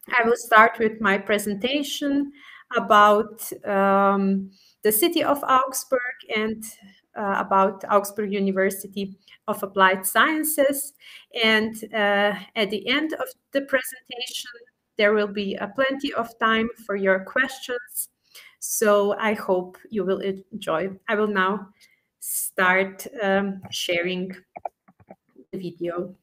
I will start with my presentation about the city of Augsburg and about Augsburg University of Applied Sciences. And at the end of the presentation, there will be plenty of time for your questions. So I hope you will enjoy. I will now start sharing the video.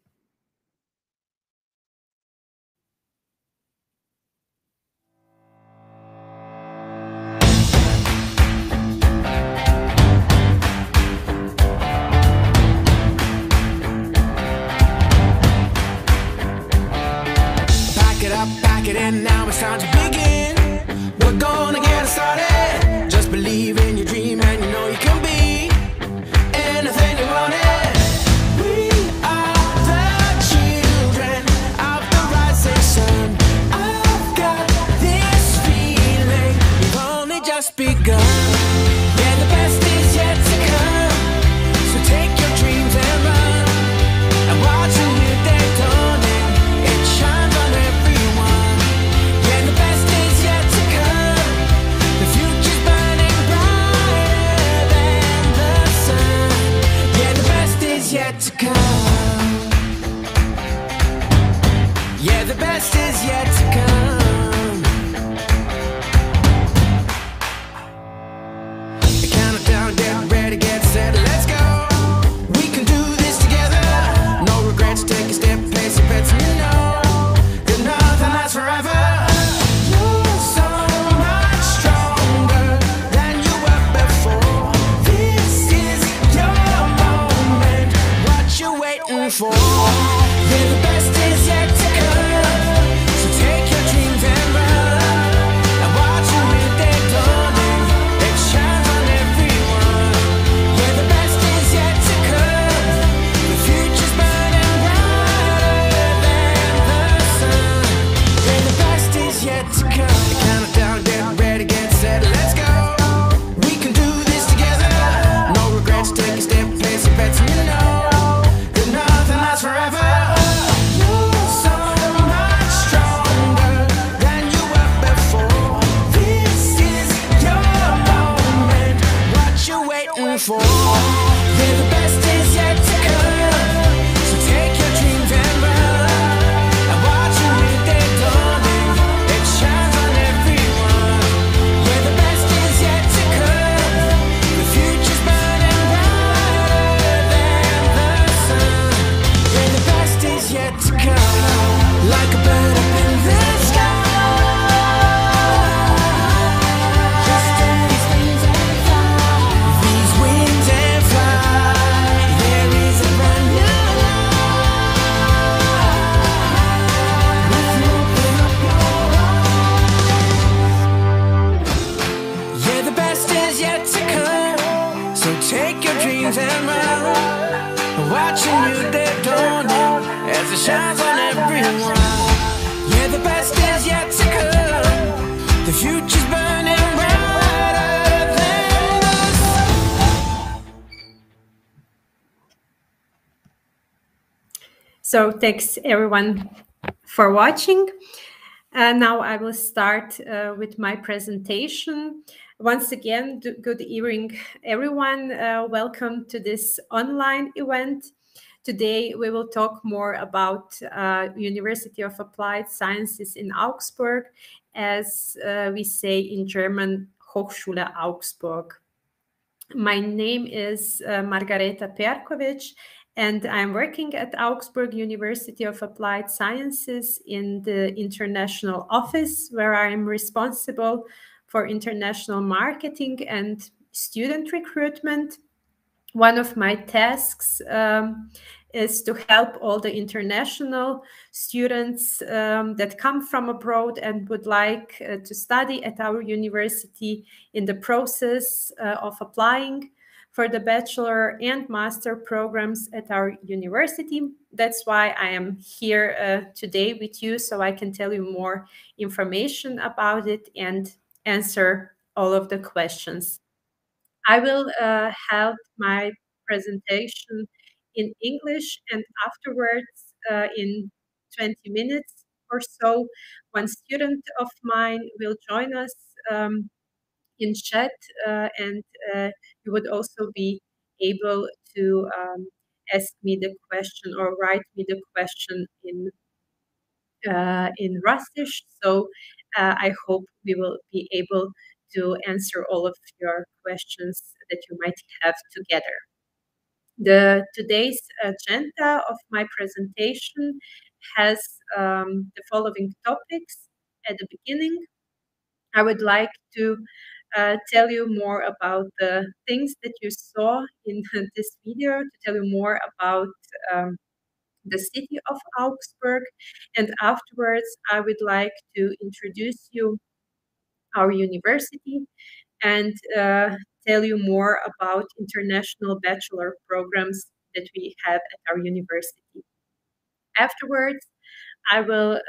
Back it in, now it's time to begin. We're gonna get started. Just believe in your dream and you know you can be anything you want it. We are the children of the rising sun. I've got this feeling we've only just begun. Yeah, the best is yet to come. So take your dreams and run and watch a new day dawning. It shines on everyone. Yeah, the best is yet to come. The future's burning brighter than the sun. Yeah, the best is yet to come. Yeah, the best is yet to come. The countdown, get ready, get set, let's go. We can do this together. No regrets, take a step, place your bets, and you know that nothing lasts forever. You're so much stronger than you were before. This is your moment. What you waiting for? Yeah, the best is yet to come. So take your dreams and run and watch a new day dawning. It shines on everyone. Yeah, the best is yet to come. The future's burning brighter than the sun. Yeah, the best is yet to come. The countdown, get ready, get set, let's go. We can do this together. No regrets, take a step, place your bets, and you know that nothing lasts forever. You're so much stronger than you were before. This is your moment. What you waiting for? Yeah, the best is yet to come. So take your dreams and run and watch a new day dawning. It shines on everyone. Yeah, the best is yet to come. The future's burning brighter than the sun. Yeah, the best is yet to come. Like a bird up in the sky. Just these wings and fly. These wings and fly. There is a brand new life. If you open up your eyes. Yeah, the best is yet to come. So take your dreams and run. Watch a new day dawning as it shines on everyone. Yeah, the best is yet to come. The future's burning brighter than the sun. So thanks everyone for watching. Now I will start with my presentation. Once again, good evening, everyone. Welcome to this online event. Today we will talk more about University of Applied Sciences in Augsburg, as we say in German, Hochschule Augsburg. My name is Margareta Perkovic, and I'm working at Augsburg University of Applied Sciences in the international office, where I'm responsible for international marketing and student recruitment. One of my tasks is to help all the international students that come from abroad and would like to study at our university in the process of applying for the bachelor and master programs at our university. That's why I am here today with you, so I can tell you more information about it and answer all of the questions. I will have my presentation in English, and afterwards, in 20 minutes, or so. One student of mine will join us in chat, and you would also be able to ask me the question or write me the question in Russisch. So I hope we will be able to answer all of your questions that you might have together. Today's agenda of my presentation has the following topics. At the beginning, I would like to tell you more about the things that you saw in this video, to tell you more about the city of Augsburg. And afterwards, I would like to introduce you our university and tell you more about international bachelor programs that we have at our university. Afterwards, I will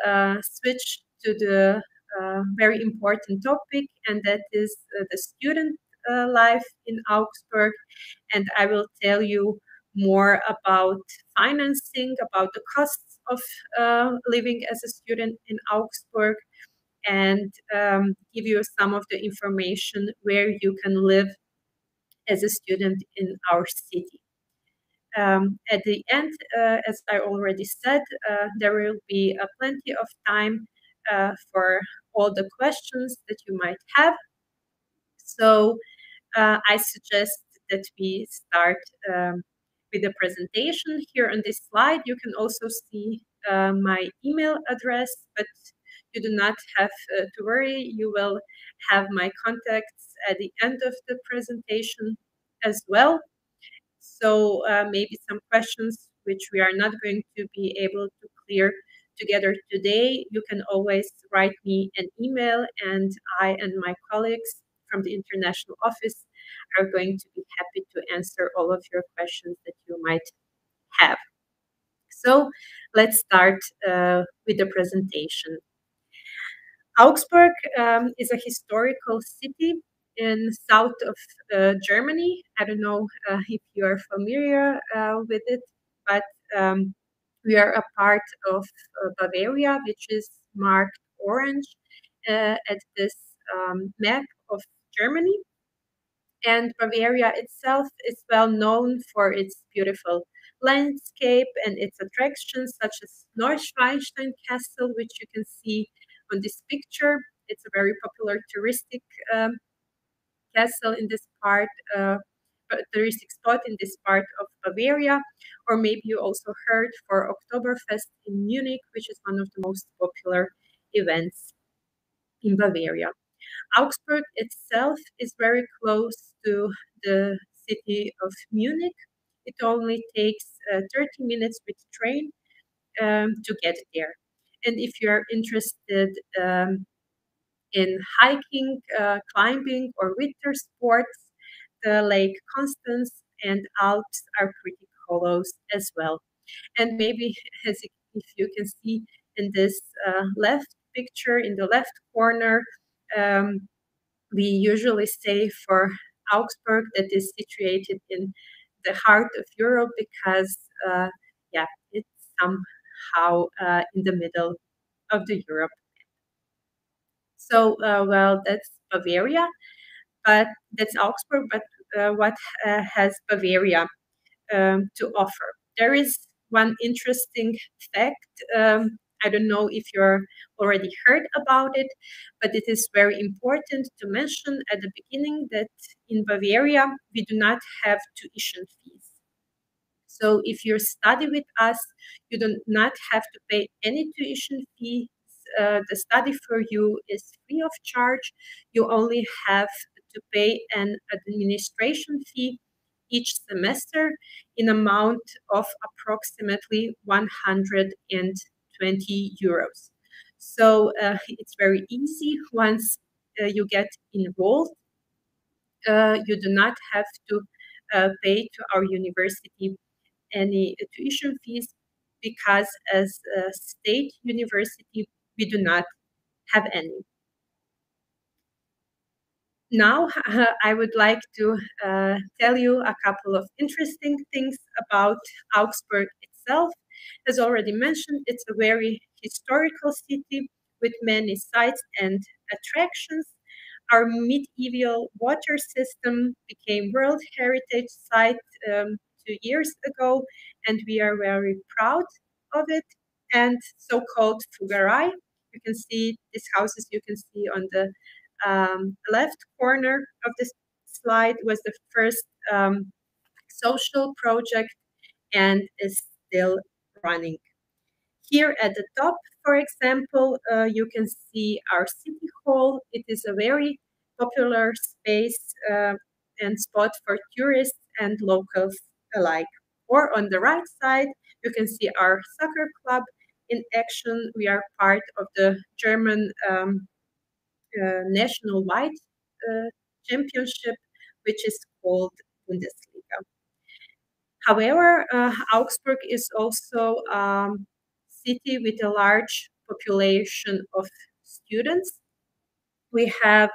switch to the very important topic, and that is the student life in Augsburg. And I will tell you more about financing, about the costs of living as a student in Augsburg, and give you some of the information where you can live as a student in our city. At the end, as I already said, there will be plenty of time for all the questions that you might have. So I suggest that we start with the presentation. Here on this slide, you can also see my email address, but you do not have to worry. You will have my contacts at the end of the presentation as well. So maybe some questions which we are not going to be able to clear together today, you can always write me an email, and I and my colleagues from the international office are going to be happy to answer all of your questions that you might have. So let's start with the presentation. Augsburg is a historical city in south of Germany. I don't know if you are familiar with it, but we are a part of Bavaria, which is marked orange at this map of Germany. And Bavaria itself is well known for its beautiful landscape and its attractions, such as Neuschwanstein Castle, which you can see on this picture. It's a very popular touristic castle in this part, touristic spot in this part of Bavaria. Or maybe you also heard for Oktoberfest in Munich, which is one of the most popular events in Bavaria. Augsburg itself is very close to the city of Munich. It only takes 30 minutes with train to get there. And if you're interested in hiking, climbing, or winter sports, the Lake Constance and Alps are pretty close as well. And maybe, if you can see in this left picture, in the left corner, we usually say for Augsburg that is situated in the heart of Europe because, yeah, it's somehow in the middle of the Europe. So, well, that's Bavaria, but that's Augsburg. But what has Bavaria to offer? There is one interesting fact. I don't know if you're already heard about it, but it is very important to mention at the beginning that in Bavaria, we do not have tuition fees. So if you study with us, you do not have to pay any tuition fees. The study for you is free of charge. You only have to pay an administration fee each semester in amount of approximately 120 euros. So it's very easy. Once you get enrolled, you do not have to pay to our university any tuition fees because as a state university, we do not have any. Now, I would like to tell you a couple of interesting things about Augsburg itself. As already mentioned, it's a very historical city with many sites and attractions. Our medieval water system became World Heritage Site 2 years ago, and we are very proud of it. And so-called Fugarai, you can see these houses you can see on the left corner of this slide, was the first social project and is still running. Here at the top, for example, you can see our city hall. It is a very popular space and spot for tourists and locals alike. Or on the right side, you can see our soccer club in action. We are part of the German national-wide championship, which is called Bundesliga. However, Augsburg is also a city with a large population of students. We have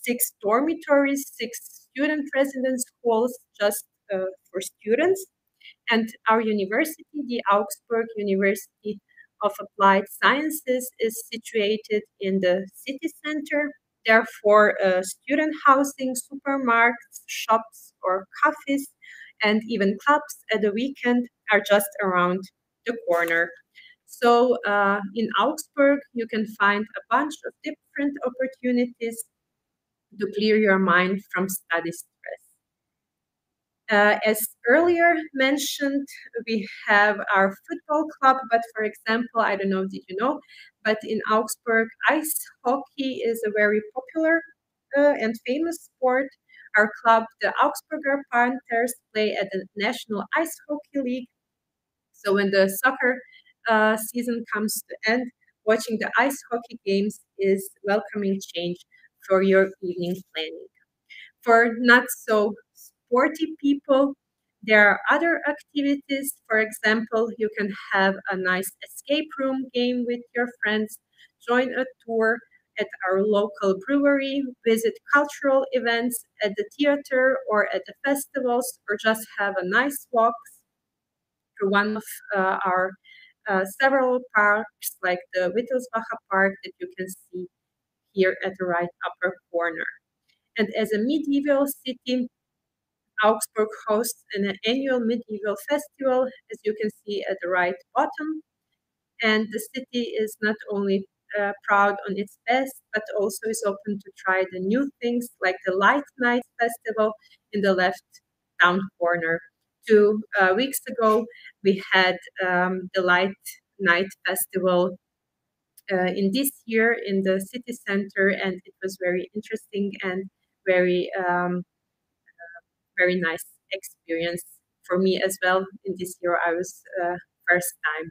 6 dormitories, 6 student residence halls just for students. And our university, the Augsburg University of Applied Sciences, is situated in the city center. Therefore, student housing, supermarkets, shops, or cafes, and even clubs at the weekend are just around the corner. So in Augsburg, you can find a bunch of different opportunities to clear your mind from study stress. As earlier mentioned, we have our football club, but for example, I don't know, did you know, but in Augsburg, ice hockey is a very popular and famous sport. Our club, the Augsburger Panthers, play at the National Ice Hockey League. So when the soccer season comes to end, watching the ice hockey games is welcoming change for your evening planning. For not so sporty people, there are other activities. For example, you can have a nice escape room game with your friends, join a tour at our local brewery, visit cultural events at the theater or at the festivals, or just have a nice walk through one of our several parks, like the Wittelsbacher Park that you can see here at the right upper corner. And as a medieval city, Augsburg hosts an annual medieval festival, as you can see at the right bottom. And the city is not only proud on its best, but also is open to try the new things, like the Light Night Festival in the left down corner. 2 weeks ago, we had the Light Night Festival in this year in the city center, and it was very interesting and very very nice experience for me as well. In this year, I was first time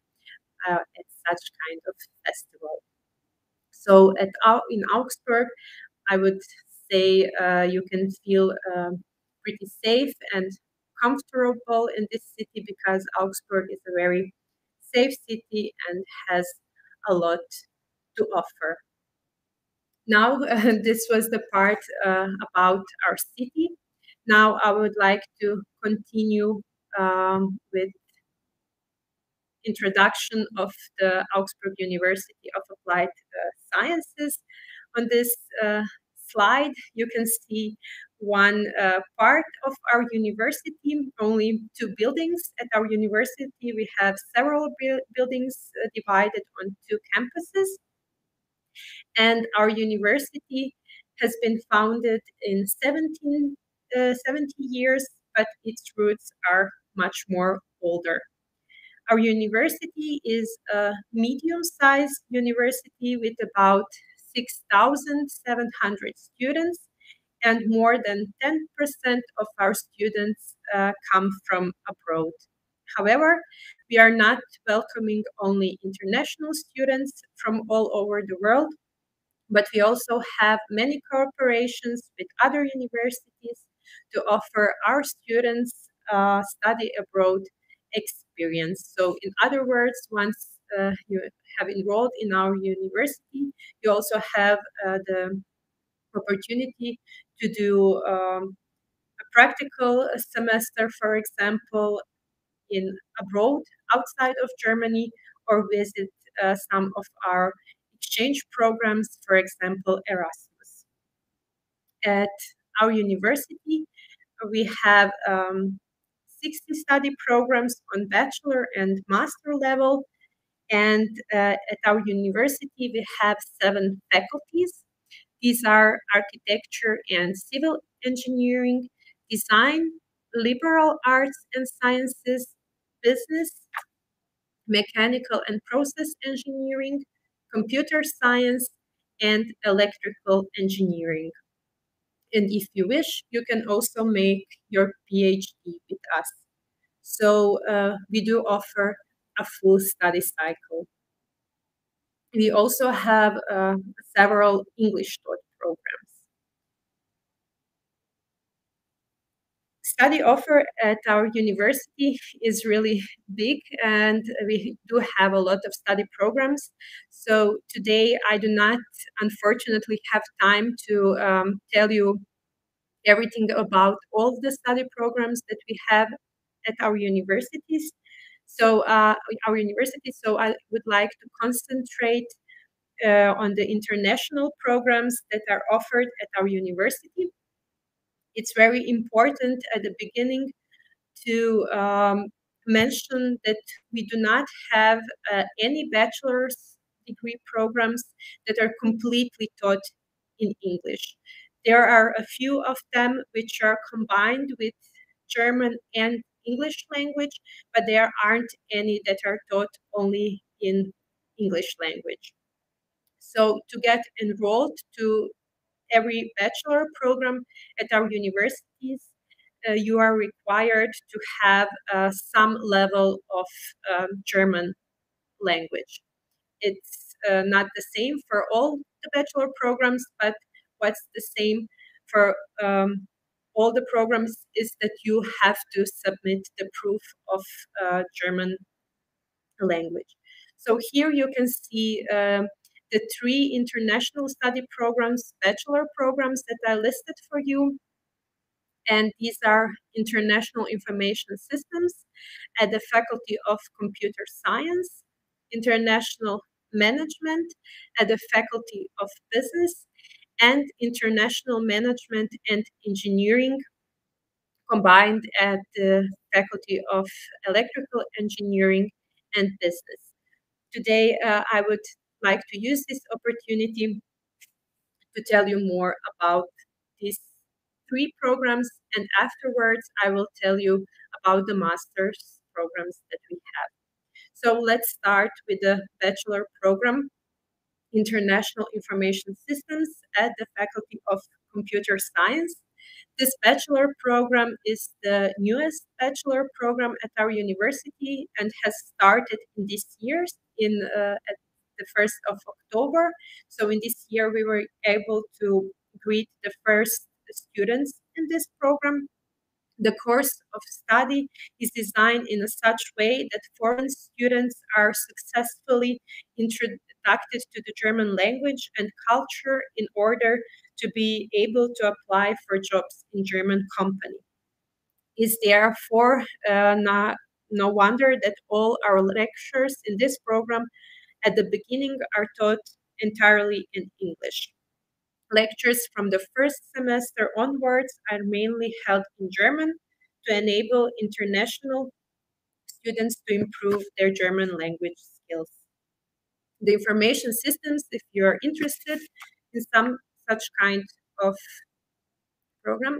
at such kind of festival. So in Augsburg, I would say you can feel pretty safe and comfortable in this city, because Augsburg is a very safe city and has a lot to offer. Now, this was the part about our city. Now I would like to continue with introduction of the Augsburg University of Applied Sciences. On this slide, you can see one part of our university, only 2 buildings. At our university, we have several buildings divided on 2 campuses. And our university has been founded in 70 years, but its roots are much more older. Our university is a medium-sized university with about 6,700 students, and more than 10% of our students come from abroad. However, we are not welcoming only international students from all over the world, but we also have many cooperations with other universities to offer our students study abroad experience. So in other words, once you have enrolled in our university, you also have the opportunity to do a practical semester, for example, in abroad, outside of Germany, or visit some of our exchange programs, for example, Erasmus. At our university, we have 60 study programs on bachelor and master level. And at our university, we have 7 faculties. These are architecture and civil engineering, design, liberal arts and sciences, business, mechanical and process engineering, computer science, and electrical engineering. And if you wish, you can also make your PhD with us. So we do offer a full study cycle. We also have several English taught programs. Study offer at our university is really big, and we do have a lot of study programs. So today I do not, unfortunately, have time to tell you everything about all the study programs that we have at our universities. So I would like to concentrate on the international programs that are offered at our university. It's very important at the beginning to mention that we do not have any bachelor's degree programs that are completely taught in English. There are a few of them which are combined with German and English language, but there aren't any that are taught only in English language. So to get enrolled to every bachelor program at our universities, you are required to have some level of German language. It's not the same for all the bachelor programs, but what's the same for all the programs is that you have to submit the proof of German language. So here you can see the 3 international study programs, bachelor programs that I listed for you. And these are International Information Systems at the Faculty of Computer Science, International Management at the Faculty of Business, and International Management and Engineering combined at the Faculty of Electrical Engineering and Business. Today, I would like to use this opportunity to tell you more about these 3 programs, and afterwards I will tell you about the master's programs that we have. So let's start with the bachelor program, International Information Systems at the Faculty of Computer Science. This bachelor program is the newest bachelor program at our university and has started in this year at the 1st of October. So in this year, we were able to greet the first students in this program. The course of study is designed in a such way that foreign students are successfully introduced to the German language and culture in order to be able to apply for jobs in German company. It's therefore no wonder that all our lectures in this program at the beginning are taught entirely in English. Lectures from the first semester onwards are mainly held in German to enable international students to improve their German language skills. The information systems, if you are interested in some such kind of program,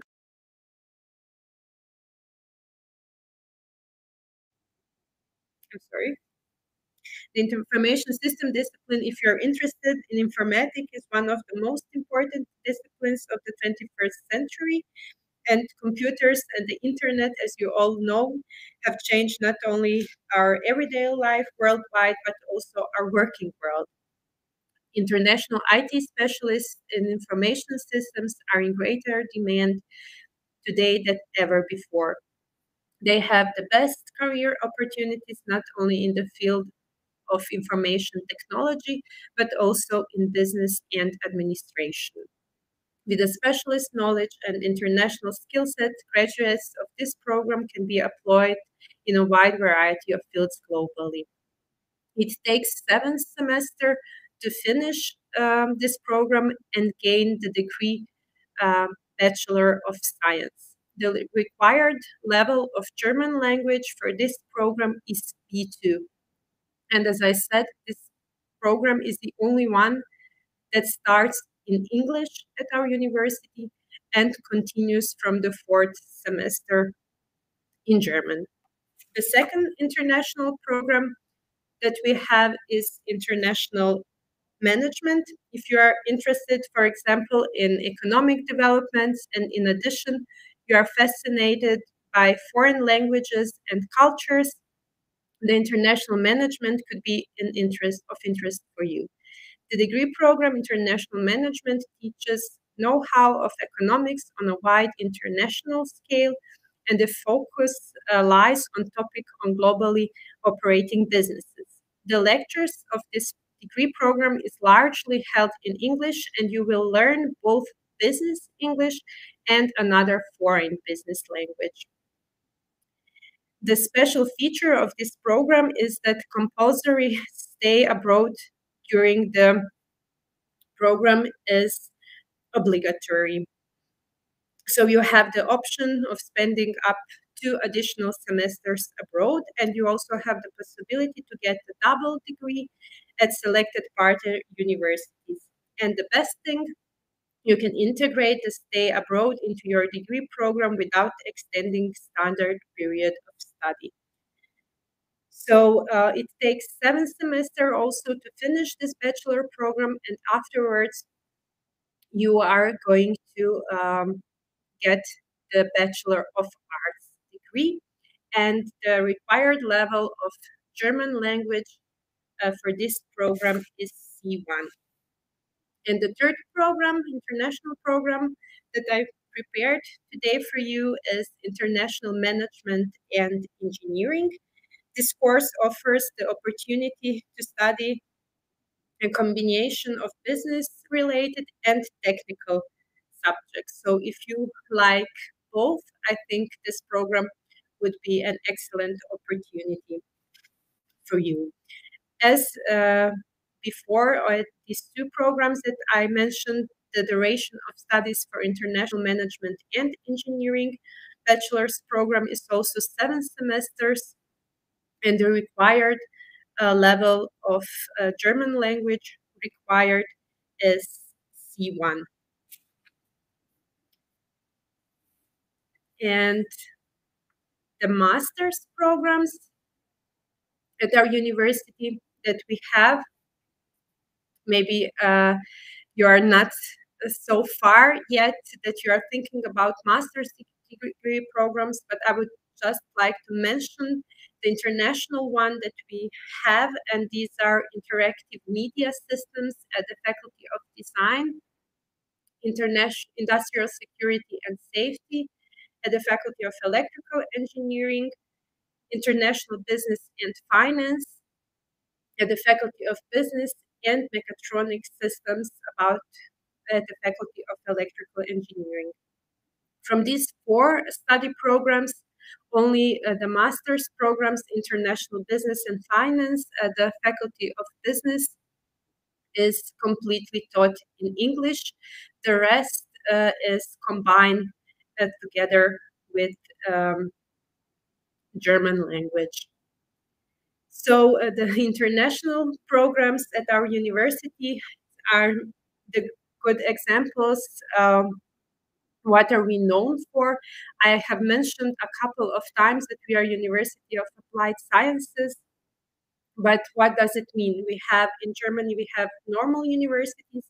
The information system discipline, if you're interested in informatics, is one of the most important disciplines of the 21st century. And computers and the internet, as you all know, have changed not only our everyday life worldwide, but also our working world. International IT specialists in information systems are in greater demand today than ever before. They have the best career opportunities, not only in the field of information technology, but also in business and administration. With a specialist knowledge and international skill set, graduates of this program can be employed in a wide variety of fields globally. It takes 7 semesters to finish this program and gain the degree Bachelor of Science. The required level of German language for this program is B2. And as I said, this program is the only one that starts in English at our university and continues from the 4th semester in German. The second international program that we have is international management. If you are interested, for example, in economic developments, and in addition, you are fascinated by foreign languages and cultures, the international management could be of interest for you. The degree program International Management teaches know-how of economics on a wide international scale, and the focus lies on topic on globally operating businesses. The lectures of this degree program is largely held in English, and you will learn both business English and another foreign business language. The special feature of this program is that compulsory stay abroad during the program is obligatory. So you have the option of spending up 2 additional semesters abroad, and you also have the possibility to get a double degree at selected partner universities. And the best thing, you can integrate the stay abroad into your degree program without extending standard period of study. So it takes 7 semesters also to finish this bachelor program, and afterwards you are going to get the Bachelor of Arts degree, and the required level of German language for this program is C1. And the third program, international program, that I prepared today for you is International Management and Engineering. This course offers the opportunity to study a combination of business-related and technical subjects. So if you like both, I think this program would be an excellent opportunity for you. As before, these 2 programs that I mentioned, the duration of studies for international management and engineering bachelor's program is also 7 semesters, and the required level of German language required is C1. And the master's programs at our university that we have, maybe you are not so far yet that you are thinking about master's degree programs, but I would just like to mention the international one that we have, and these are interactive media systems at the Faculty of Design, industrial security and safety at the Faculty of Electrical Engineering, international business and finance at the Faculty of Business, and mechatronic systems at the Faculty of Electrical Engineering. From these 4 study programs, only the master's programs, international business and finance at the Faculty of Business, is completely taught in English. The rest is combined together with German language. So the international programs at our university are the good examples. What are we known for? I have mentioned a couple of times that we are University of Applied Sciences, but what does it mean? We have, in Germany, we have normal universities,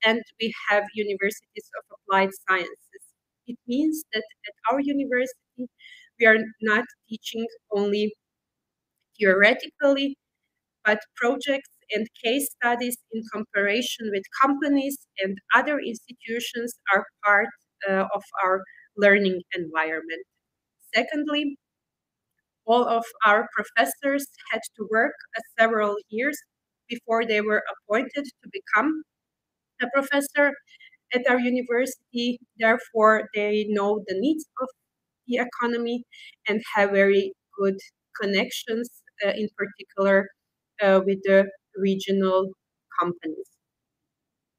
and we have universities of applied sciences. It means that at our university, we are not teaching only theoretically, but projects and case studies in comparison with companies and other institutions are part of our learning environment. Secondly, all of our professors had to work several years before they were appointed to become a professor at our university. Therefore, they know the needs of the economy and have very good connections, in particular with the regional companies.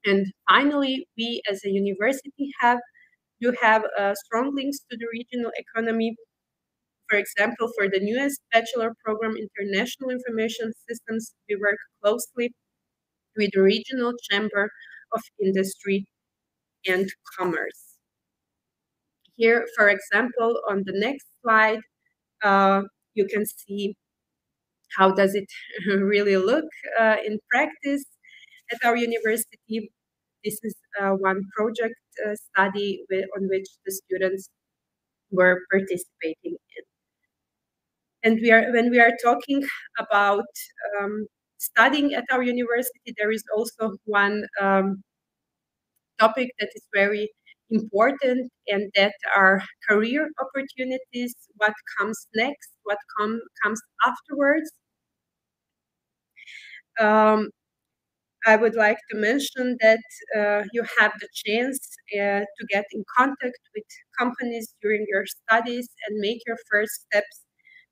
And finally, we as a university do have strong links to the regional economy. For example, for the newest bachelor program, International Information Systems, we work closely with the Regional Chamber of Industry and Commerce. Here, for example, on the next slide, you can see how does it really look in practice at our university. This is one project study on which the students were participating in. And when we are talking about studying at our university, there is also one topic that is very important, and that are career opportunities, what comes next, what comes afterwards. I would like to mention that you have the chance to get in contact with companies during your studies and make your first steps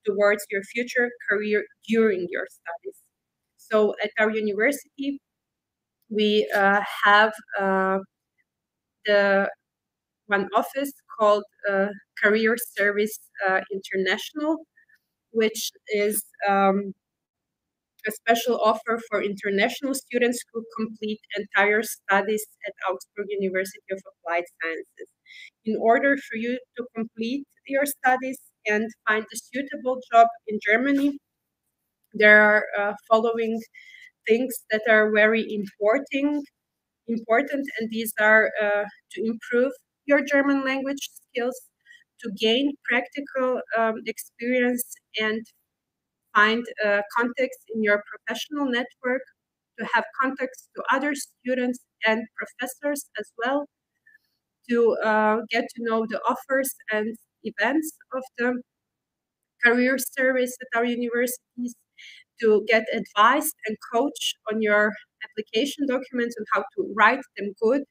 towards your future career during your studies. So at our university, we have the one office called Career Service International, which is a special offer for international students who complete entire studies at Augsburg University of Applied Sciences. In order for you to complete your studies and find a suitable job in Germany, there are following things that are very important, and these are to improve your German language skills, to gain practical experience and find contacts in your professional network, to have contacts to other students and professors as well, to get to know the offers and events of the career service at our universities, to get advice and coach on your application documents and how to write them good,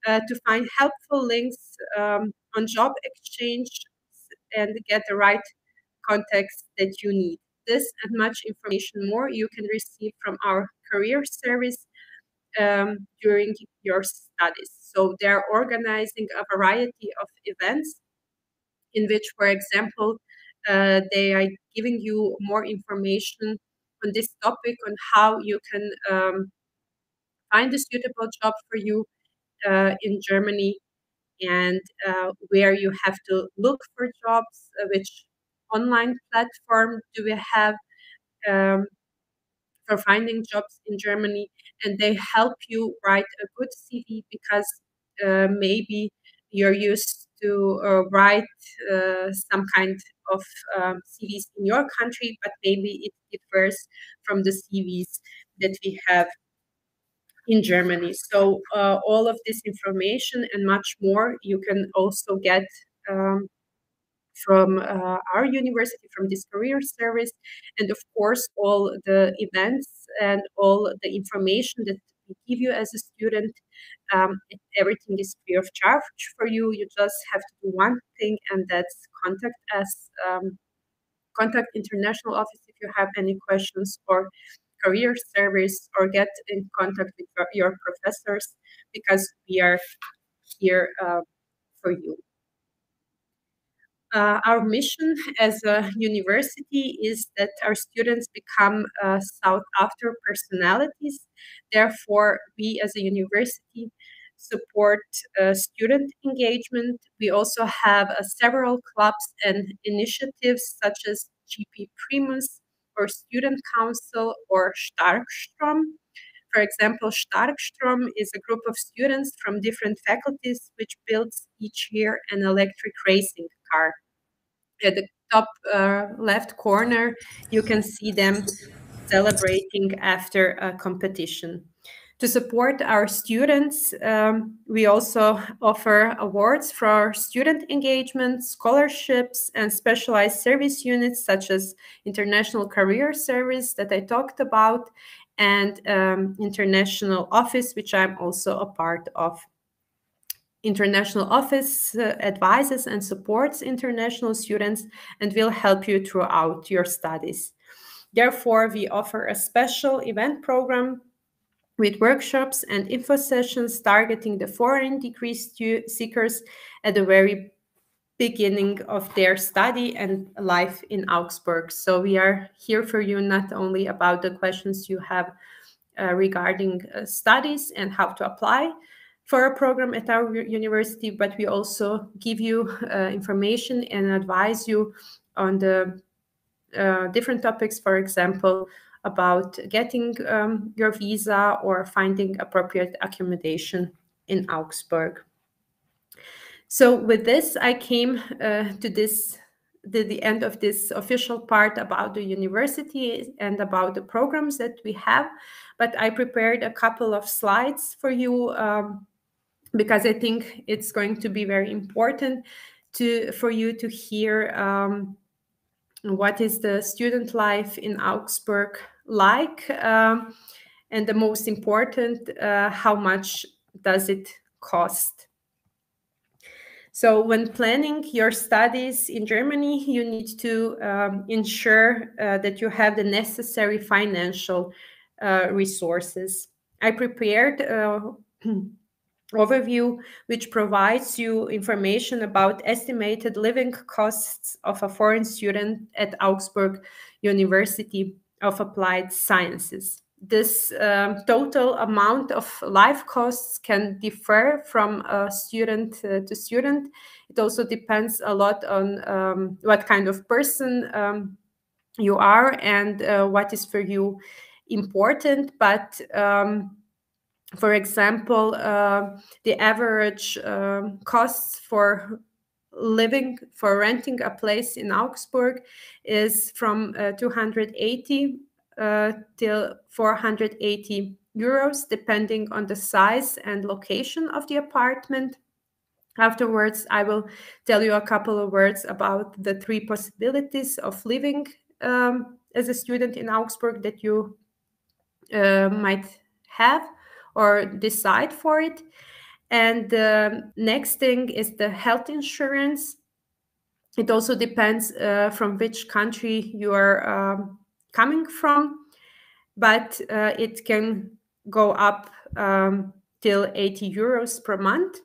to find helpful links on job exchange and get the right context that you need. This and much information more you can receive from our career service during your studies. So they're organizing a variety of events in which, for example, they are giving you more information on this topic, on how you can find a suitable job for you in Germany, and where you have to look for jobs, which online platform do we have for finding jobs in Germany, and they help you write a good CV, because maybe you're used to write some kind of CVs in your country, but maybe it differs from the CVs that we have in Germany. So all of this information and much more you can also get from our university, from this career service. And of course, all the events and all the information that we give you as a student, everything is free of charge for you. You just have to do one thing, and that's contact us, contact international office if you have any questions, or career service, or get in contact with your professors, because we are here for you. Our mission as a university is that our students become sought-after personalities. Therefore, we as a university support student engagement. We also have several clubs and initiatives such as GP Primus, or Student Council, or Starkstrom. For example, Starkstrom is a group of students from different faculties which builds each year an electric racing car. At the top left corner, you can see them celebrating after a competition. To support our students, we also offer awards for our student engagement, scholarships, and specialized service units such as International Career Service that I talked about, and International Office, which I'm also a part of. International Office advises and supports international students and will help you throughout your studies. Therefore, we offer a special event program with workshops and info sessions targeting the foreign degree seekers at the very beginning of their study and life in Augsburg. So we are here for you not only about the questions you have regarding studies and how to apply for a program at our university, but we also give you information and advise you on the different topics, for example, about getting your visa or finding appropriate accommodation in Augsburg. So with this, I came to the end of this official part about the university and about the programs that we have. But I prepared a couple of slides for you because I think it's going to be very important for you to hear what is the student life in Augsburg like, and the most important, how much does it cost? So when planning your studies in Germany, you need to ensure that you have the necessary financial resources. I prepared overview which provides you information about estimated living costs of a foreign student at Augsburg University of Applied Sciences. This total amount of life costs can differ from student to student. It also depends a lot on what kind of person you are and what is for you important. But for example, the average costs for renting a place in Augsburg is from 280 till 480 euros, depending on the size and location of the apartment. Afterwards, I will tell you a couple of words about the three possibilities of living as a student in Augsburg that you might have or decide for it. And the next thing is the health insurance. It also depends from which country you are coming from, but it can go up till 80 euros per month.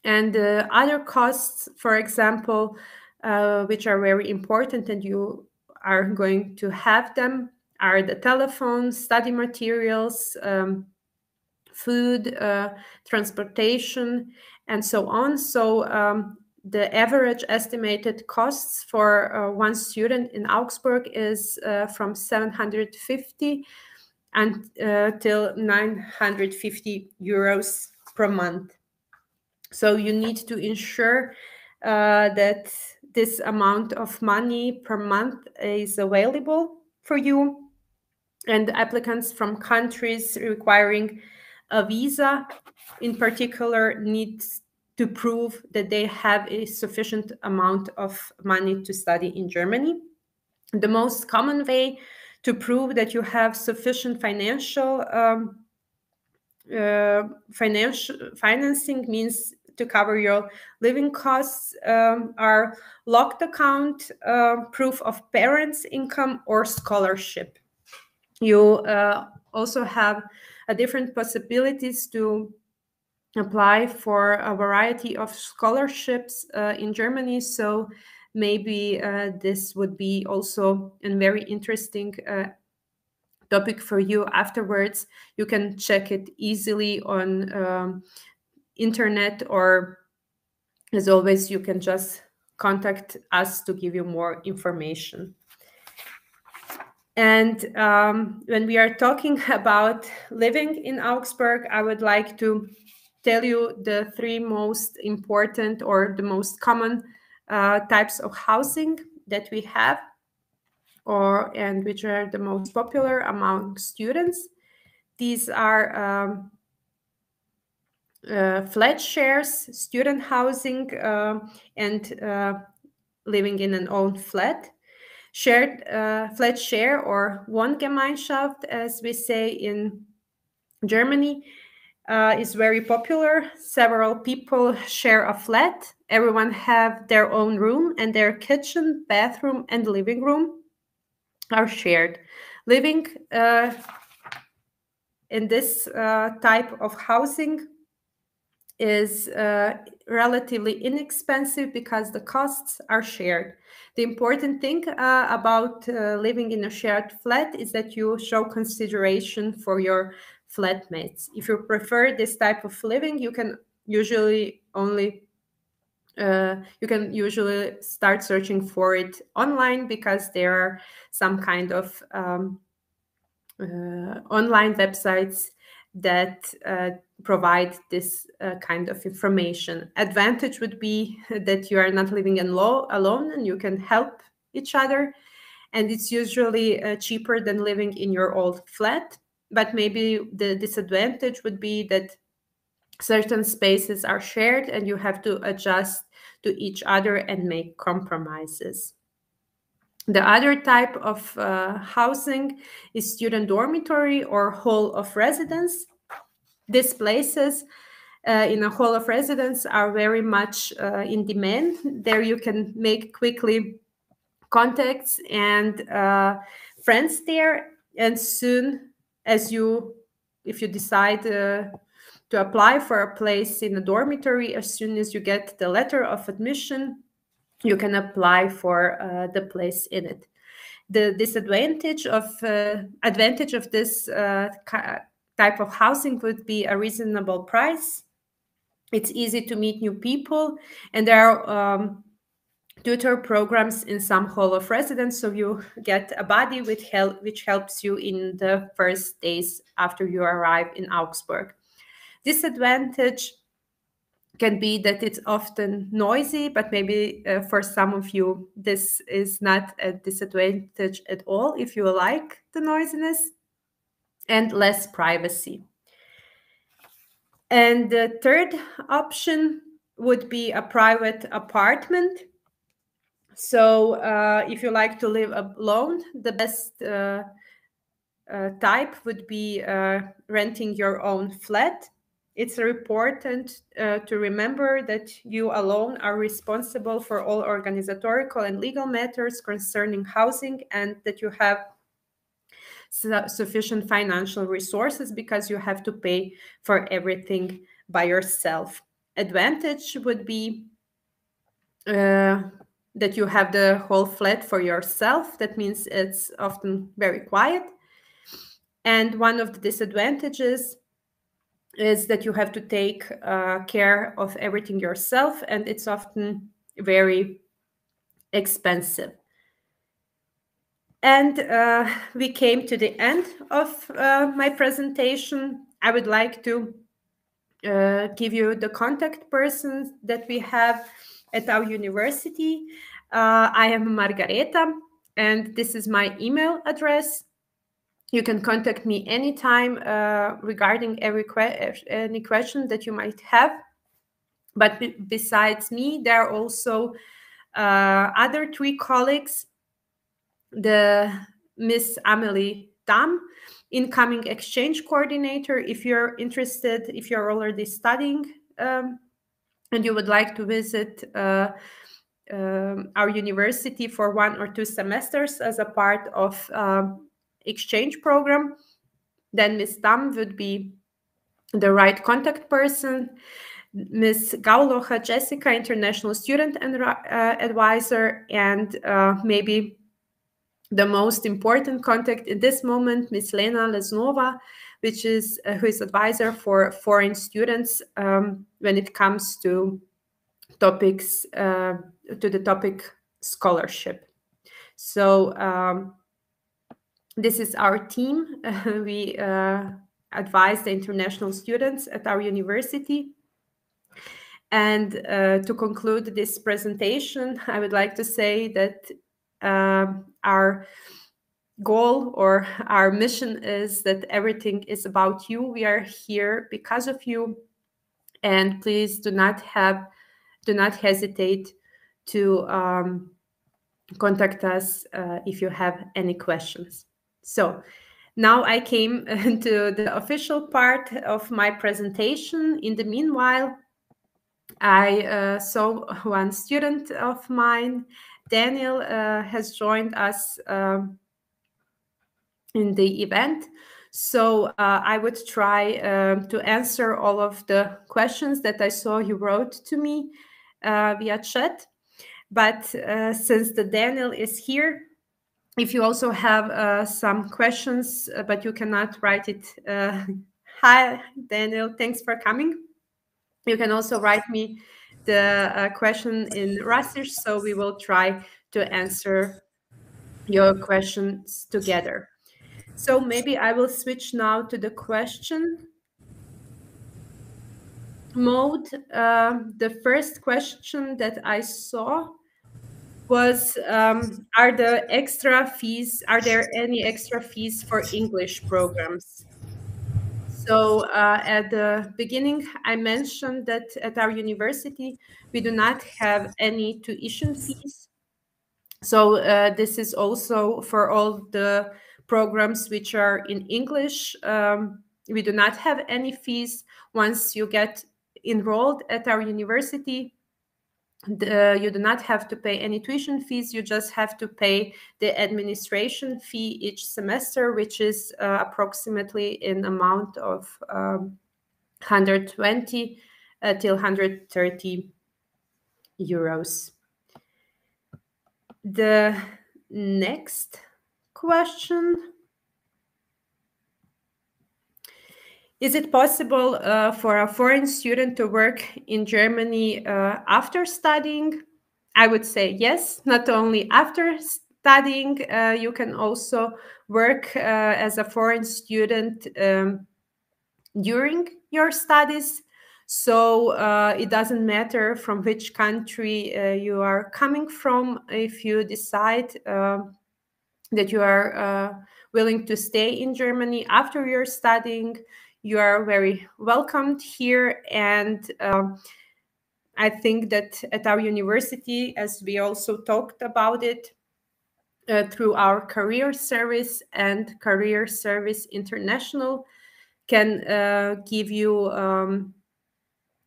And other costs, for example, which are very important and you are going to have them, are the telephone, study materials, food, transportation, and so on. So the average estimated costs for one student in Augsburg is from 750 until 950 euros per month. So you need to ensure that this amount of money per month is available for you. And applicants from countries requiring a visa, in particular, need to prove that they have a sufficient amount of money to study in Germany. The most common way to prove that you have sufficient financing means to cover your living costs are locked account, proof of parents' income, or scholarship. You also have different possibilities to apply for a variety of scholarships in Germany. So maybe this would be also a very interesting topic for you afterwards. You can check it easily on internet, or as always, you can just contact us to give you more information. And when we are talking about living in Augsburg, I would like to tell you the three most important or the most common types of housing that we have, and which are the most popular among students. These are flat shares, student housing, and living in an own flat. Shared flat share, or Wohngemeinschaft, as we say in Germany, is very popular. Several people share a flat. Everyone have their own room and their kitchen, bathroom, and living room. are shared. Living in this type of housing is relatively inexpensive because the costs are shared. The important thing about living in a shared flat is that you show consideration for your flatmates. If you prefer this type of living, you can usually start searching for it online, because there are some kind of online websites that provide this kind of information. Advantage would be that you are not living alone and you can help each other. And it's usually cheaper than living in your old flat. But maybe the disadvantage would be that certain spaces are shared and you have to adjust to each other and make compromises. The other type of housing is student dormitory or hall of residence. These places in a hall of residence are very much in demand. There you can make quickly contacts and friends there. And soon as if you decide to apply for a place in a dormitory, as soon as you get the letter of admission, you can apply for the place in it. The advantage of this type of housing would be a reasonable price. It's easy to meet new people, and there are tutor programs in some hall of residence, so you get a buddy which helps you in the first days after you arrive in Augsburg. Disadvantage can be that it's often noisy, but maybe for some of you this is not a disadvantage at all if you like the noisiness, and less privacy. And the third option would be a private apartment. So if you like to live alone, the best type would be renting your own flat. It's important to remember that you alone are responsible for all organizatorical and legal matters concerning housing, and that you have sufficient financial resources, because you have to pay for everything by yourself. Advantage would be that you have the whole flat for yourself. That means it's often very quiet. And one of the disadvantages is that you have to take care of everything yourself, and it's often very expensive. And we came to the end of my presentation. I would like to give you the contact persons that we have at our university. I am Margareta, and this is my email address. You can contact me anytime regarding any question that you might have. But besides me, there are also other 3 colleagues. The Miss Amelie Dam, incoming exchange coordinator. If you're interested, if you're already studying and you would like to visit our university for 1 or 2 semesters as a part of exchange program, then Miss Dam would be the right contact person. Miss Gaulocha Jessica, international student and advisor, and maybe the most important contact in this moment, Miss Lena Lesnova, which is who is advisor for foreign students when it comes to topics to the topic scholarship. So this is our team. We advise the international students at our university. And to conclude this presentation, I would like to say that our goal or our mission is that everything is about you. We are here because of you, and please do not hesitate to contact us if you have any questions. So now I came to the official part of my presentation. In the meanwhile, I saw one student of mine, Daniel, has joined us in the event. So I would try to answer all of the questions that I saw you wrote to me via chat. But since the Daniel is here, if you also have some questions, but you cannot write it, hi, Daniel, thanks for coming. You can also write me the question in Russisch, so we will try to answer your questions together. So maybe I will switch now to the question mode. The first question that I saw was, are there any extra fees for English programs? So at the beginning, I mentioned that at our university, we do not have any tuition fees. So this is also for all the programs which are in English. We do not have any fees. Once you get enrolled at our university, you do not have to pay any tuition fees. You just have to pay the administration fee each semester, which is approximately in amount of 120 till 130 euros. The next question: is it possible for a foreign student to work in Germany after studying? I would say yes. Not only after studying, you can also work as a foreign student during your studies. So it doesn't matter from which country you are coming from. If you decide that you are willing to stay in Germany after you're studying, you are very welcomed here. And I think that at our university, as we also talked about it, through our career service and career service international, can give you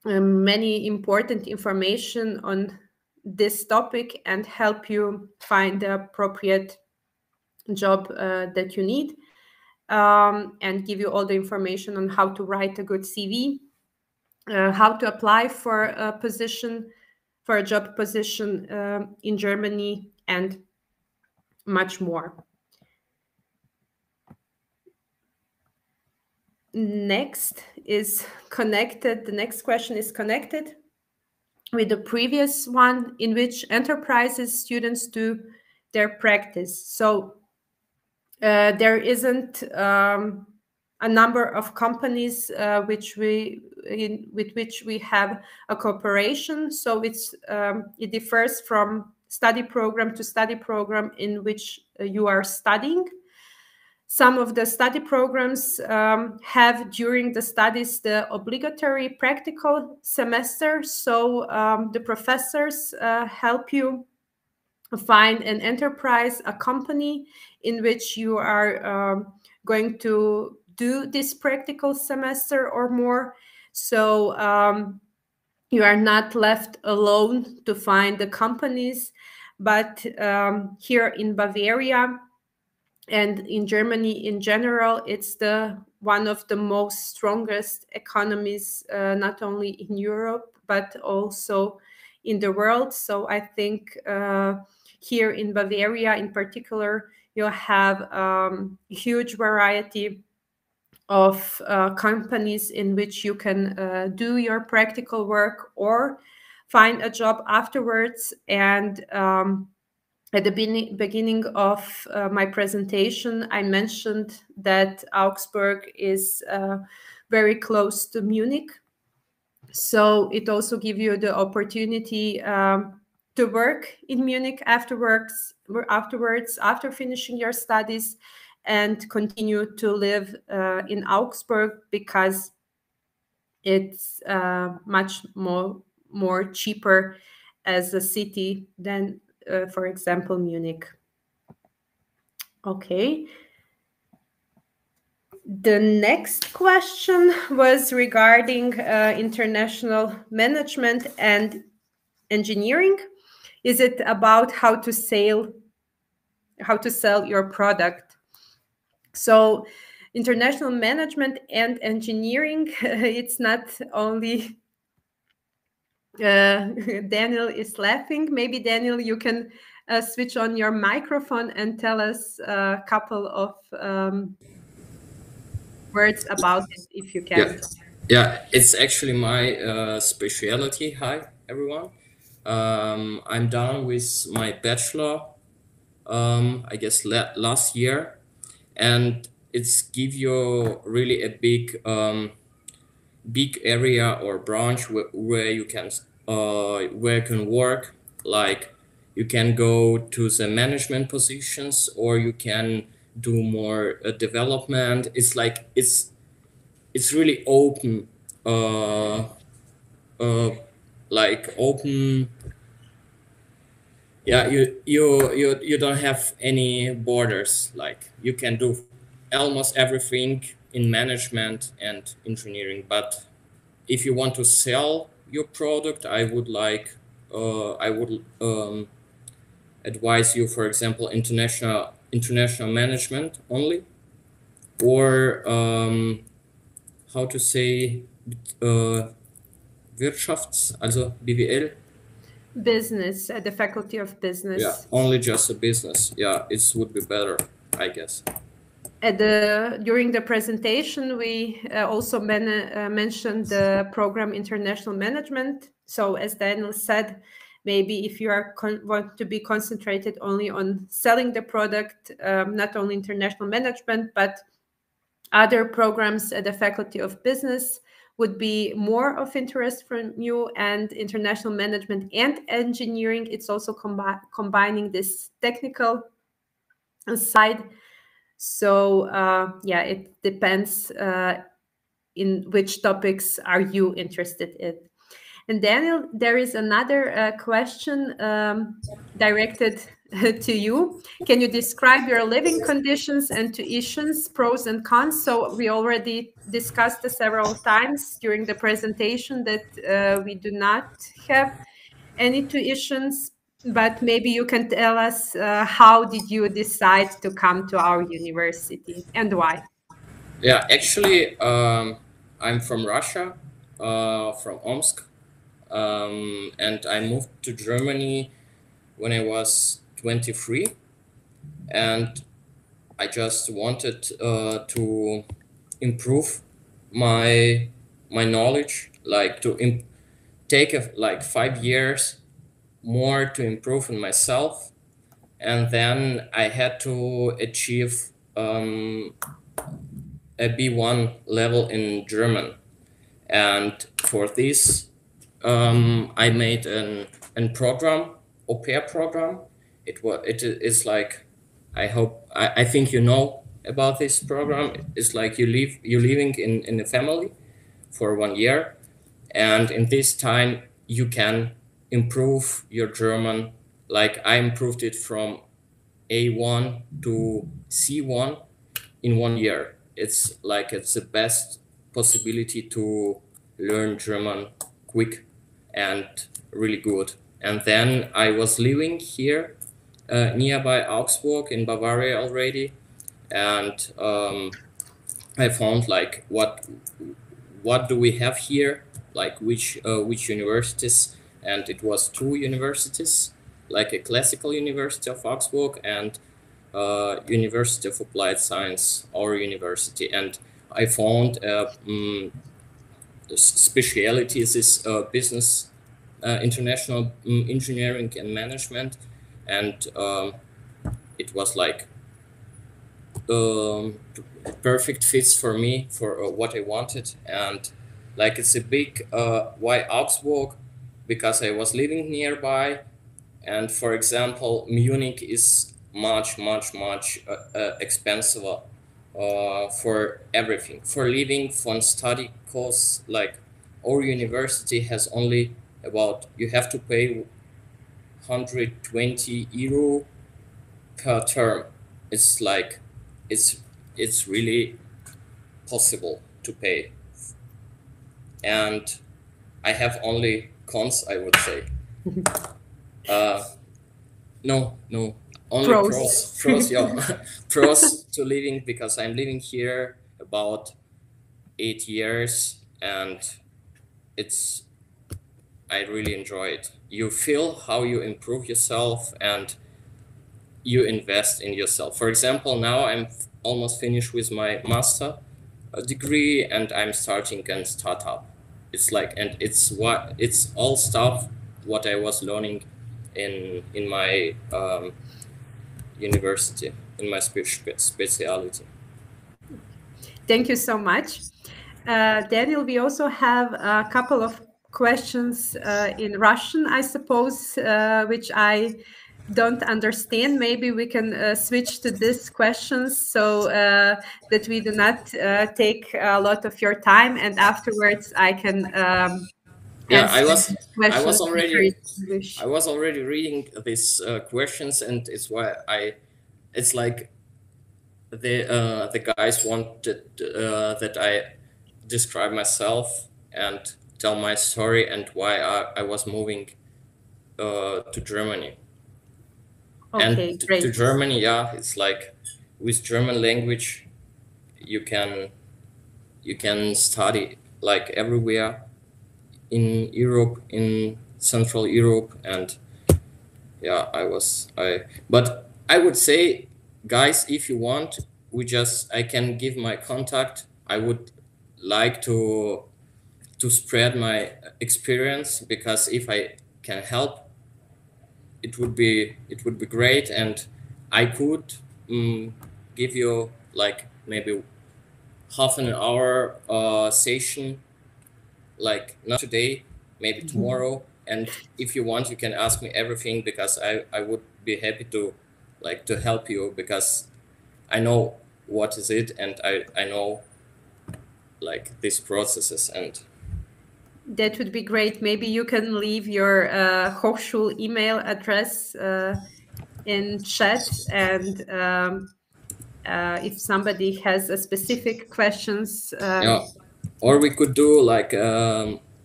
many important information on this topic and help you find the appropriate job that you need, and give you all the information on how to write a good CV, how to apply for a position, for a job position in Germany, and much more. Next is connected. The next question is connected with the previous one, in which enterprises students do their practice. So there isn't a number of companies with which we have a cooperation. So it differs from study program to study program in which you are studying. Some of the study programs have during the studies the obligatory practical semester. So the professors help you find an enterprise, a company in which you are going to do this practical semester or more. So you are not left alone to find the companies. But here in Bavaria, and in Germany in general, it's one of the most strongest economies, not only in Europe, but also in the world. So I think here in Bavaria in particular, you have a huge variety of companies in which you can do your practical work or find a job afterwards. And at the beginning of my presentation, I mentioned that Augsburg is very close to Munich. So it also gives you the opportunity to work in Munich afterwards, after finishing your studies, and continue to live in Augsburg, because it's much more cheaper as a city than for example, Munich. Okay. The next question was regarding international management and engineering. Is it about how to sell your product? So international management and engineering, it's not only Daniel is laughing. Maybe Daniel, you can switch on your microphone and tell us a couple of words about it, if you can. Yeah, it's actually my specialty. Hi, everyone. I'm done with my bachelor, I guess last year, and it's give you really a big area or branch where you can work. Like you can go to the management positions, or you can do more development. It's like it's really open, like open. Yeah, you don't have any borders. Like you can do almost everything in management and engineering. But if you want to sell your product, I would advise you, for example, international management only, or how to say Wirtschafts, also BWL. Business, the faculty of business. Yeah, only just a business. Yeah, it would be better, I guess. During the presentation, we also mentioned the program International Management. So as Daniel said, maybe if you are want to be concentrated only on selling the product, not only international management, but other programs at the Faculty of Business would be more of interest from you. And international management and engineering, it's also combining this technical side. So yeah, it depends in which topics are you interested in. And Daniel, there is another question directed to you. Can you describe your living conditions and tuitions, pros and cons? So we already discussed several times during the presentation that we do not have any tuitions, but maybe you can tell us how did you decide to come to our university and why? Yeah, actually, I'm from Russia, from Omsk. And I moved to Germany when I was 23, and I just wanted to improve my knowledge, like to take like 5 years more to improve in myself, and then I had to achieve a B1 level in German, and for this I made an program, au pair program. It is like, I think you know about this program. It's like you're living in a family for 1 year, and in this time you can improve your German. Like I improved it from A1 to C1 in 1 year. It's like it's the best possibility to learn German quick and really good. And then I was living here nearby Augsburg in Bavaria already, and I found like what do we have here, like which universities, and it was 2 universities, like a classical university of Augsburg and University of Applied Science, our university. And I found specialities is business, international engineering and management, and it was like perfect fits for me for what I wanted. And like it's a big why Augsburg, because I was living nearby, and for example Munich is much expensive for everything, for living, for study course. Like our university has only about, you have to pay 120 euro per term. It's like it's really possible to pay, and I have only cons, I would say. No, only pros, yeah, pros to living, because I'm living here about 8 years, and I really enjoy it. You feel how you improve yourself and you invest in yourself. For example, now I'm almost finished with my master degree, and I'm starting a startup. It's like, and it's all stuff what I was learning in my university, in my specialty. Thank you so much. Daniel, we also have a couple of questions in Russian, I suppose, which I don't understand. Maybe we can switch to these questions so that we do not take a lot of your time, and afterwards I can I was already reading these questions, and it's why it's like the guys wanted that I describe myself and tell my story and why I was moving to Germany. Okay, and great. To Germany, yeah, it's like with German language you can study like everywhere in Europe, in Central Europe, and yeah, but I would say, guys, if you want, I can give my contact. I would like to spread my experience, because if I can help, it would be great, and I could give you like maybe half an hour session, like not today, maybe tomorrow. And if you want, you can ask me everything, because I would be happy to help you, because I know what is it, and I know like these processes. And that would be great. Maybe you can leave your Hochschul email address in chat, and if somebody has a specific questions, yeah, or we could do like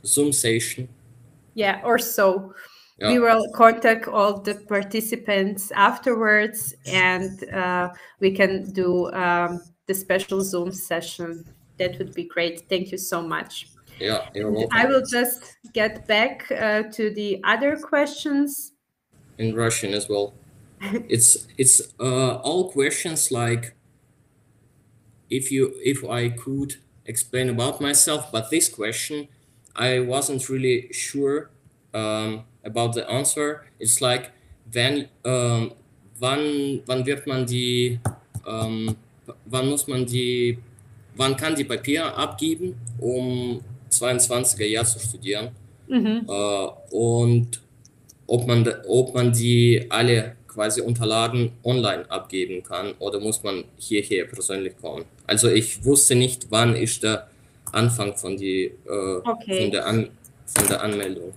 Zoom session. Yeah, or so. Yeah. We will contact all the participants afterwards, and we can do the special Zoom session. That would be great. Thank you so much. Yeah, you're welcome. I will just get back to the other questions. In Russian as well. It's all questions like, if I could explain about myself, but this question I wasn't really sure about the answer. It's like, wann kann die Papier abgeben, 22er Jahr zu studieren? Und ob man die alle quasi Unterlagen online abgeben kann, oder muss man hierher persönlich kommen? Also ich wusste nicht, wann ist der Anfang von der Anmeldung.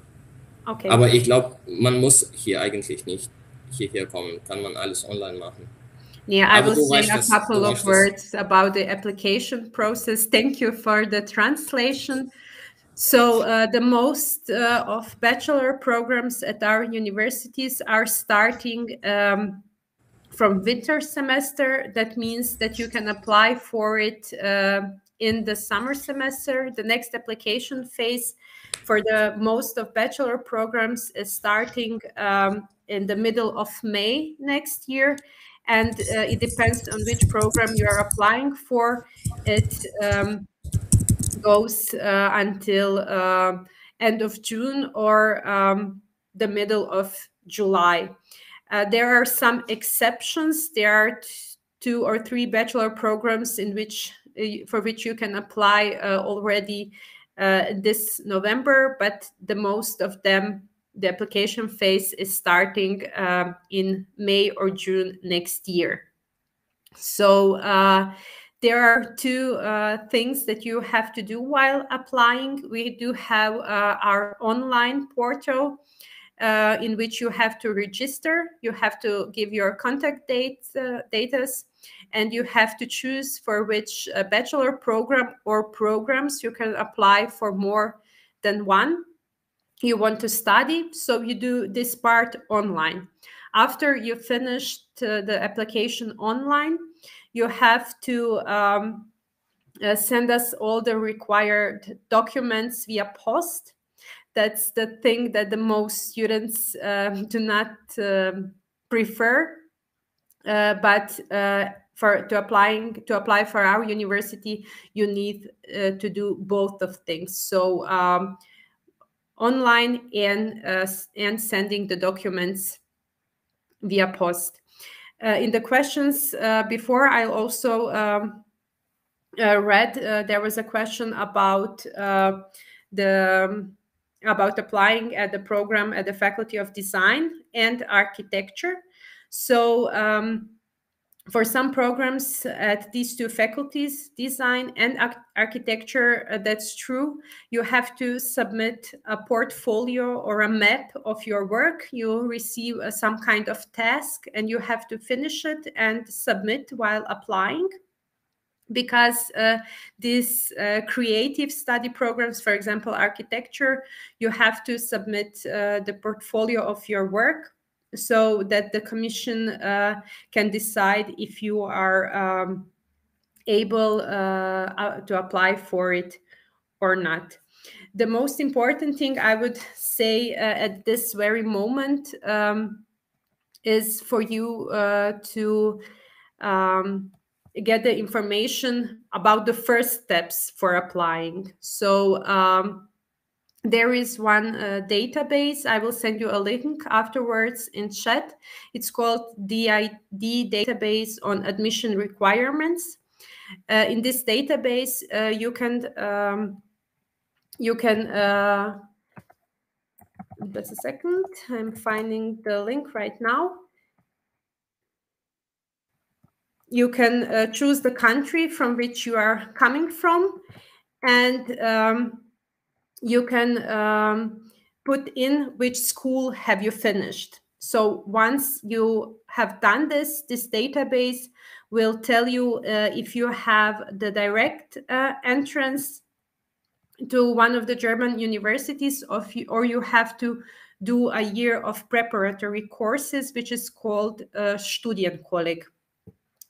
Okay. Aber ich glaube, man muss hier eigentlich nicht hierher kommen, kann man alles online machen. Yeah, I will say a couple of words about the application process. Thank you for the translation. So the most of bachelor programs at our universities are starting from winter semester. That means that you can apply for it in the summer semester. The next application phase for the most of bachelor programs is starting in the middle of May next year. And it depends on which program you are applying for. It goes until end of June or the middle of July. There are some exceptions. There are 2 or 3 bachelor programs for which you can apply already this November, but the most of them, the application phase is starting in May or June next year. So there are 2 things that you have to do while applying. We do have our online portal in which you have to register. You have to give your contact data, and you have to choose for which bachelor program or programs you can apply for more than one you want to study. So you do this part online. After you finished the application online, you have to send us all the required documents via post. That's the thing that the most students do not prefer, but to apply for our university, you need to do both of things. So online and sending the documents via post. In the questions before, I also read there was a question about applying at the program at the Faculty of Design and Architecture. So for some programs at these two faculties, design and architecture, that's true. You have to submit a portfolio or a map of your work. You receive some kind of task and you have to finish it and submit while applying. Because these creative study programs, for example, architecture, you have to submit the portfolio of your work so that the commission can decide if you are able to apply for it or not. The most important thing I would say at this very moment is for you to get the information about the first steps for applying. So there is one database. I will send you a link afterwards in chat. It's called DID Database on Admission Requirements. In this database, you can just a second, I'm finding the link right now. You can choose the country from which you are coming from, and you can put in which school have you finished. So once you have done this database will tell you if you have the direct entrance to one of the German universities, or you have to do a year of preparatory courses, which is called Studienkolleg.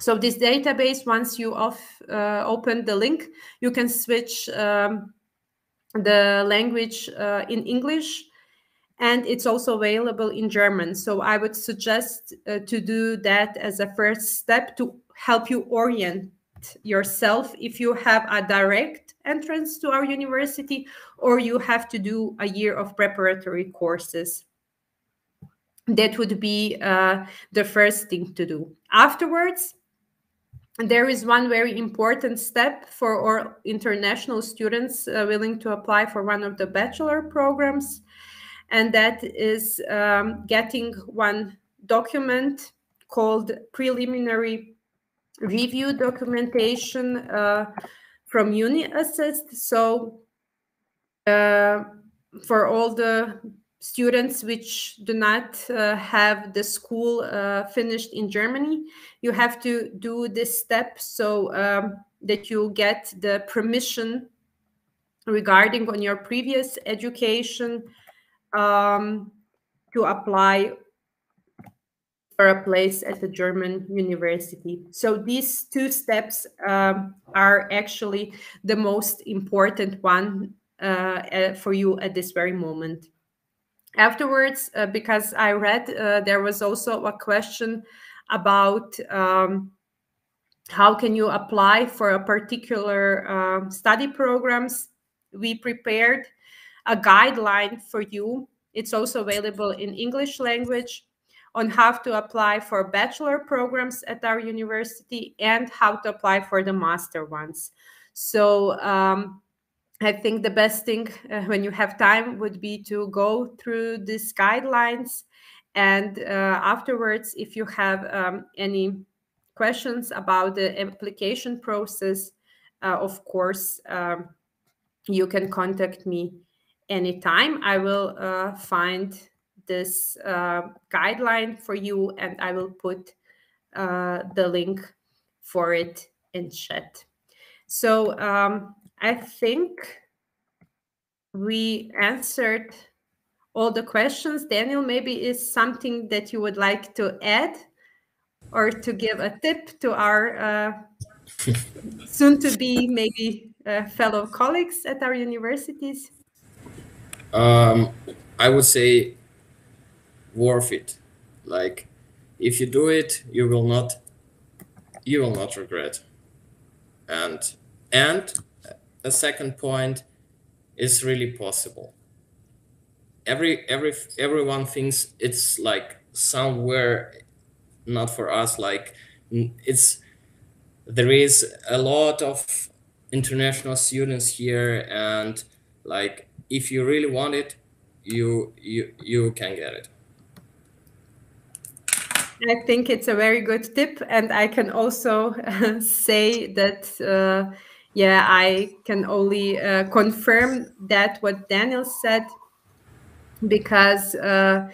So this database, once you open the link, you can switch the language in English, and it's also available in German. So I would suggest to do that as a first step to help you orient yourself if you have a direct entrance to our university or you have to do a year of preparatory courses. That would be the first thing to do. Afterwards, there is one very important step for our international students willing to apply for one of the bachelor programs, and that is getting one document called preliminary review documentation from UniAssist. So for all the students which do not have the school finished in Germany, you have to do this step so that you get the permission regarding on your previous education to apply for a place at the German university. So these two steps are actually the most important one for you at this very moment. Afterwards, because I read there was also a question about how can you apply for a particular study programs. We prepared a guideline for you. It's also available in English language on how to apply for bachelor programs at our university and how to apply for the master ones. So I think the best thing when you have time would be to go through these guidelines, and afterwards, if you have any questions about the application process, of course, you can contact me anytime. I will find this guideline for you and I will put the link for it in chat. So I think we answered all the questions. Daniel, maybe is something that you would like to add or to give a tip to our soon-to-be maybe fellow colleagues at our universities? I would say worth it. Like, if you do it, you will not regret. And a second point is really possible. Everyone thinks it's like somewhere not for us. Like, there is a lot of international students here, and like, if you really want it, you can get it. I think it's a very good tip, and I can also say that yeah, I can only confirm that what Daniel said, because I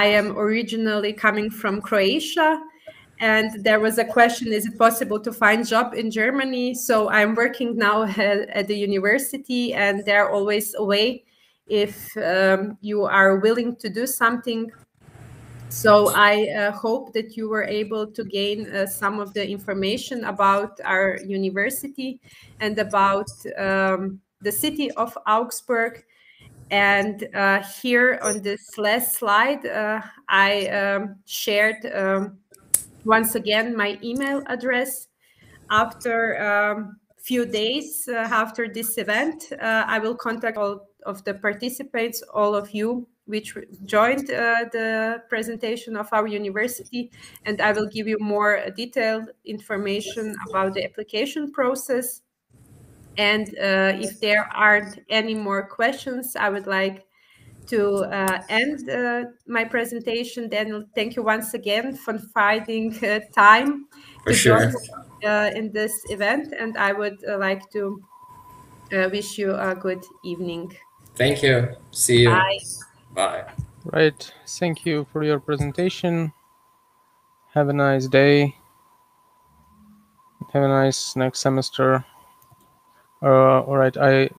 am originally coming from Croatia, and there was a question, is it possible to find job in Germany? So I'm working now at the university, and they're always a way if you are willing to do something. So I hope that you were able to gain some of the information about our university and about the city of Augsburg. And here on this last slide, I shared once again my email address. After a few days after this event, I will contact all of the participants, all of you which joined the presentation of our university, and I will give you more detailed information about the application process. And if there aren't any more questions, I would like to end my presentation. Then thank you once again for finding time to join in this event, and I would like to wish you a good evening. Thank you. See you. Bye. Bye. Right. Thank you for your presentation. Have a nice day. Have a nice next semester. All right. I